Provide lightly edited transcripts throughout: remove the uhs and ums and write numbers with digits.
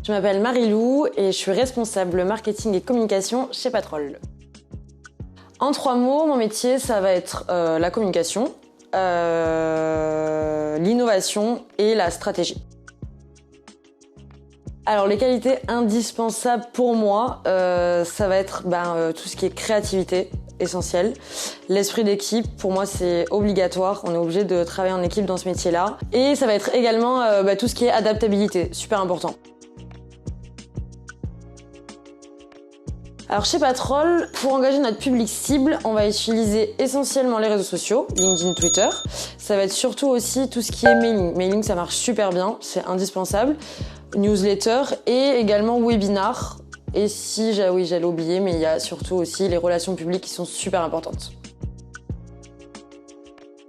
Je m'appelle Marie-Lou et je suis responsable marketing et communication chez Patrol. En 3 mots, mon métier, ça va être la communication, l'innovation et la stratégie. Alors les qualités indispensables pour moi, ça va être tout ce qui est créativité, essentiel. L'esprit d'équipe, pour moi, c'est obligatoire. On est obligé de travailler en équipe dans ce métier-là. Et ça va être également tout ce qui est adaptabilité, super important. Alors chez Patrol, pour engager notre public cible, on va utiliser essentiellement les réseaux sociaux, LinkedIn, Twitter. Ça va être surtout aussi tout ce qui est mailing. Mailing, ça marche super bien, c'est indispensable. Newsletter et également webinar. Et si, j'allais oublier, mais il y a surtout aussi les relations publiques qui sont super importantes.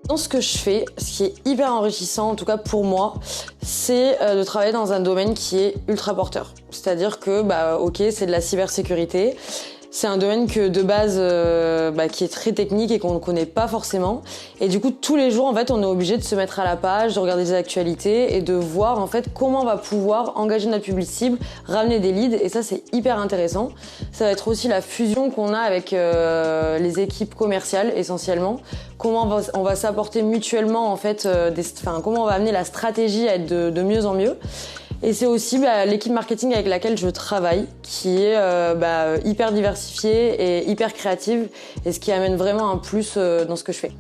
Dans ce que je fais, ce qui est hyper enrichissant, en tout cas pour moi, c'est de travailler dans un domaine qui est ultra porteur. C'est-à-dire que, ok, c'est de la cybersécurité. C'est un domaine que de base qui est très technique et qu'on ne connaît pas forcément. Et du coup, tous les jours, en fait, on est obligé de se mettre à la page, de regarder des actualités et de voir en fait comment on va pouvoir engager notre public cible, ramener des leads. Et ça, c'est hyper intéressant. Ça va être aussi la fusion qu'on a avec les équipes commerciales essentiellement. Comment on va s'apporter mutuellement en fait, comment on va amener la stratégie à être de mieux en mieux. Et c'est aussi l'équipe marketing avec laquelle je travaille, qui est hyper diversifiée et hyper créative, et ce qui amène vraiment un plus dans ce que je fais.